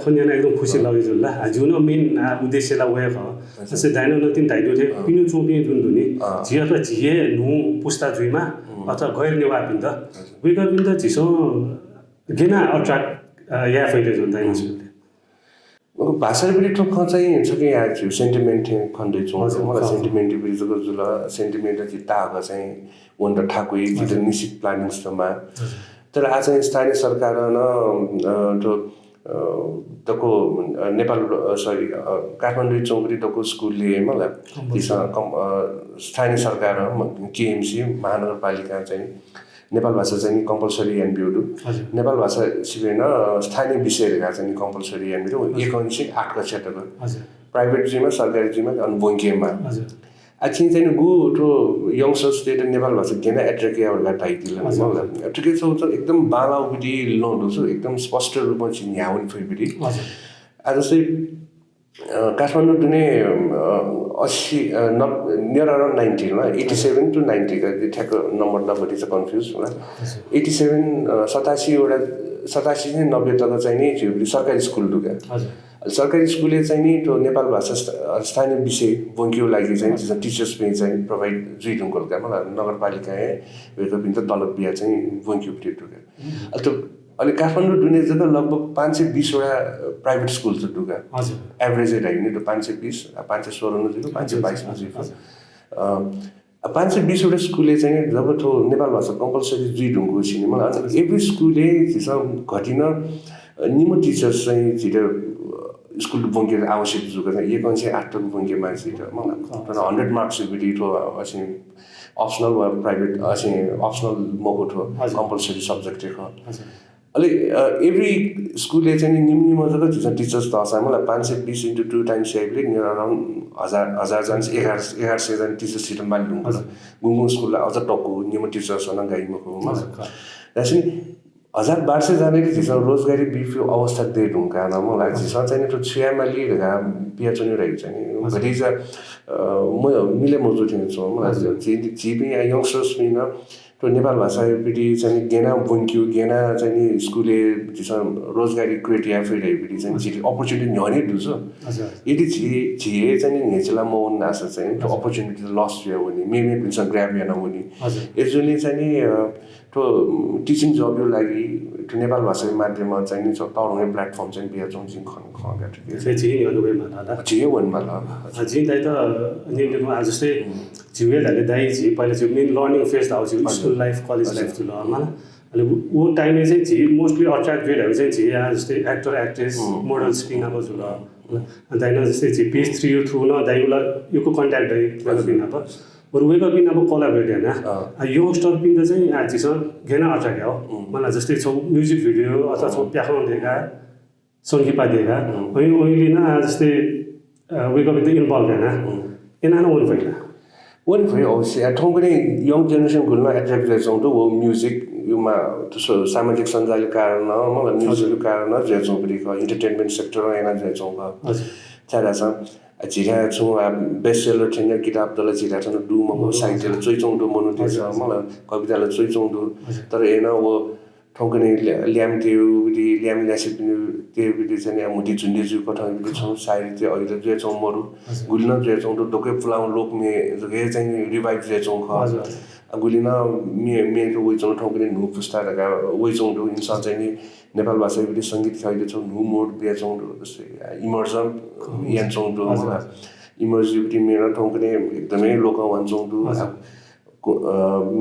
खोन्याना एकदम खुसी लाग्यो जुल जुन मेन उद्देश्यला वे ख जसे दाइनो न तीन दाइदो थे पिनु चोपी जुन दुनी जिया त जिए नु पुस्ता जुइमा अथवा गैर नेवा पिन्द वेका पिन्द जिसो गेना अट्र्याक्ट या फैले जुन दाइनो जुल भाषा पनि ठोक चाहिँ छ कि या सेन्टिमेन्ट खण्डै छ मलाई सेन्टिमेन्ट बिजको जुल सेन्टिमेन्ट जिताको चाहिँ वन र ठाकुई जित निश्चित प्लानिङमा तर आज स्थानीय सरकार न तको नेपाल सरी काठमाडौँ चौकरी तको स्कुलले मलाई स्थानीय सरकार केएमसी महानगरपालिका चाहिँ नेपाल भाषा चाहिँ कम्पलसरी एनबिओडु नेपाल भाषा सिकेन स्थानीय विषयहरुका चाहिँ कम्पलसरी एनबिओडु 1.8 कक्षाको प्राइभेट जिमा सरकारी जिमा अनि बोङ्केमा actually चाहिँ गु to youngsters state नेपाल भाषा किन एट्र्याक्ट यावला टाइटिल मलाई ठिकै छ एकदम बालाउपटी लोन्डो छ एकदम स्पष्ट रूपमा चिन्याउन फेरि आज चाहिँ काठमाडौँ दुने 80 near around 90 मा 87 to 90 का ठ्याक्क नम्बर नबडी चाहिँ कन्फ्युज होला 87 87 वटा 87 ने 90 तक चाहिँ नि सरकारी स्कुल दुगा सरकारी स्कुलले चाहिँ नि त्यो नेपाल भाषा स्थानीय विषय बोङ्क्यो लागि चाहिँ टिचर्स पनि चाहिँ प्रोभाइड जुइडुङको मलाई नगरपालिका वेको पनि त तलब बिहा चाहिँ बोङ्क्यो प्रिटुगा त्यो अहिले काठमाडौँ दुने जग्गा लगभग 520 वटा प्राइभेट स्कुल छ दुगा एभरेज रेट नि त 520 516 नजिक 522 नजिक 520 वटा स्कुलले चाहिँ जब त्यो नेपाल भाषा कम्पलसरी जुइडुङको छिने मलाई एभ्री स्कुलले चाहिँ घटिन निम टिचर्स चाहिँ छिटो स्कुल बोङ्केर आवश्यक जुका चाहिँ 1.8 बोङ्के मान्छे मलाई 100 मार्क्स बिडी ठो अझै अप्सनल वा प्राइभेट अझै अप्सनल मको ठो कम्पलसरी सब्जेक्ट हो अलि एभ्री स्कुलले चाहिँ निम्न जग्गा टिचर्स त छ मलाई 520 into 2 times every near around 1000 जन 1100 जन टिचर्स सिट मालिनु गुङगुङ स्कुललाई अझ टक्कु निम टिचर्स हुन गाइमको मलाई त्यसैले 1200 जनाले जिस रोजगारी बिफो अवस्था दे ढुङ्का न मलाई जिस चाहिँ त्यो छुयामा लिएगा पिया चुनि रहेछ नि घरि जा म मिले मजु थिएन छु मलाई जिबी यंगस्टर्स पनि न तो नेपाल भाषा पिटी चाहिँ गेना बोङ्क्यु गेना चाहिँ स्कुलले जिस रोजगारी क्रिएट या फेरि पिटी चाहिँ जिटी अपर्च्युनिटी न्याउने दुछ यदि जिए चाहिँ नेचला मौन आशा चाहिँ त्यो अपर्च्युनिटी लस भयो भने मेमे पिन्छ ग्र्याब या नहुने यसले चाहिँ तो टिचिङ जब यो लागि नेपाल भाषाको माध्यममा चाहिँ नि तरुने प्लेटफर्म चाहिँ बिया चाहिँ जिङ खन खगा ठिकै छ चाहिँ अनुबै माला जिए वनमा ल जिङ दाइ त निलेको आज जस्तै जिवेलहरुले दाइ जि पहिला चाहिँ मेन लर्निङ फेज आउँछ स्कुल लाइफ कलेज लाइफ थियो होला अनि वो टाइमले चाहिँ जि मोस्टली अट्र्याक्ट गरेको चाहिँ जि जस्तै एक्टर एक्ट्रेस मोडल्स पिनाको जुल अनि दाइ जस्तै जि पेज 3 थ्रु न दाइला योको कन्ट्याक्ट दाइ पिनाको बरु वेक पिन अब कोलाबरेट हैन यंगस्टर पिन चाहिँ आज छ गेना अट्र्याक्ट हो मलाई जस्तै छ म्युजिक भिडियो अथवा छ प्याखौँ देखा संगीपा देखा अनि ओइली न जस्तै वेक अप द इन्भल्भ हैन एना न वन फै अवश्य ठौ पनि यङ जेनेरेसन गुलमा एट्र्याक्ट गर्छौं त वो म्युजिक युमा त्यसो सामाजिक सञ्जाल कारण मलाई म्युजिकको कारण जेछौं पनि इन्टरटेनमेन्ट सेक्टर एना जेछौं हजुर चारा छ जिरा छु बेस्ट सेलर छैन किताब दल जिरा छ डुमको साहित्य चोइचौँडो मनु दिन्छ मलाई कवितालाई चोइचौँडो तर एना वो ठौकने ल्याम त्यो बिदि ल्याम ल्यासिप त्यो बिदि चाहिँ मुटी झुन्डी जु कठाउ बिदि छौ साहित्य अहिले जे छौ मरु गुलिन जे छौ डोके फुलाउ लोकमे जगे चाहिँ रिभाइभ जे छौ ख गुलिन मे तो वइ छौ ठौकने नु पुस्ता लगा वइ छौ दु इन्सान चाहिँ नेपाल भाषा बिदि संगीत खाइले छौ नु मोड बे छौ जस्तै इमर्सन यान छौ दु इमर्सिभिटी मेरा ठौकने एकदमै लोक वन छौ दु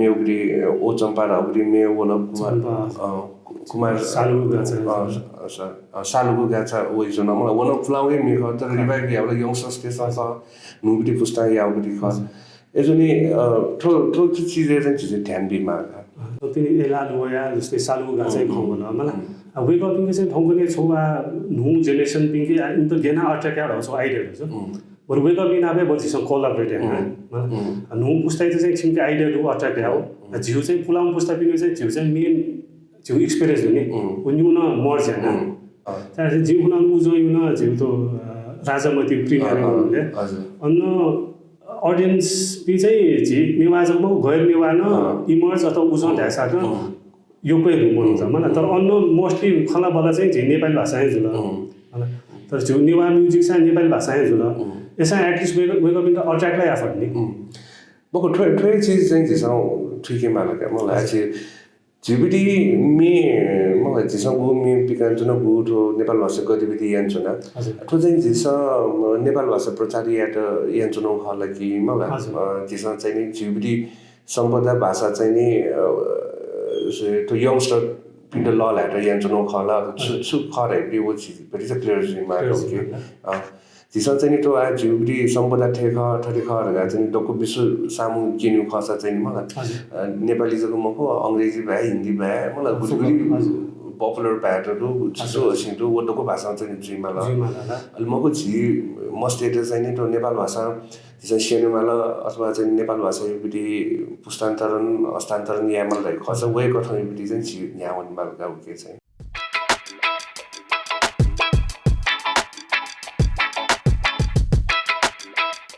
मेउग्री ओ चम्पा राउग्री मे वला कुमार सालुको गाछा ओइ जन मलाई वन अफ फ्लाउए मेख तर रिभाइभ यावला यंगस्टर्स के छ नुबडी पुस्ता यावडी ख एजोनी ठो चीज चाहिँ चीज ध्यान दिमा तिनी एलालुया जस्तै सालुको गाछै खवला मलाई वेक अप पिङ चाहिँ ठौकने छौवा नु जेनेरेसन पिङ के त गेना अट्र्याक्ट हो आइडिया छ बरु वेक अप इन आबे बजिसँग कोलाबरेट हैन नु पुस्ता चाहिँ छिमके आइडिया दु अट्र्याक्ट हो जिउ चाहिँ पुलाम पुस्ता पिङ चाहिँ जिउ चाहिँ मेन जिउ एक्सपीरियन्स हुने उनी न मर्ज हैन चाहिँ जिउ न उजो न जिउ तो राजामती प्रिमियर हुने अन्न ऑडियन्स पि चाहिँ जि निवाजमा गैर निवान इमर्ज अथवा उजो ढासाक यो कोही हुन्छ मलाई तर अन्न मोस्टली खला बला चाहिँ जि नेपाली भाषा जुल होइन तर जो नेवा म्युजिक चाहिँ नेपाली भाषा है जुल यसमा एटलिस्ट वेको पनि अट्र्याक्टलाई एफर्ट नि बको ठुलै चिज चाहिँ झिसँग ठिकै माल क्या मलाई चाहिँ झिबिडी मे मलाई झिसँग गु मे पिकान जुन गुठो नेपाल भाषा गतिविधि यान्छुन ठो चाहिँ झिस नेपाल भाषा प्रचार यान चुनाउ खला कि मलाई झिसँग चाहिँ नि झिबिडी सम्पदा भाषा चाहिँ नि to youngster people law letter yan no khala su khare bi wo chi but is a clear ma okay जिसन चाहिँ नि तो आ जुबडी सम्पदा ठेखा ठठेखा हरगा चाहिँ डको विश्व सामु किन्यु खसा चाहिँ मलाई नेपाली जको मको अंग्रेजी भए हिन्दी भए मलाई गुडगुडी पपुलर भएटहरु छिसो सिन्टो वडको भाषा चाहिँ जिमाला अलि मको झि मस्टेट चाहिँ नि तो नेपाल भाषा जिसन सेनेमाला अथवा चाहिँ नेपाल भाषा युबिडी पुस्तान्तरण हस्तान्तरण यामल भए खसा वे कठन युबिडी चाहिँ झि यावन मालका के चाहिँ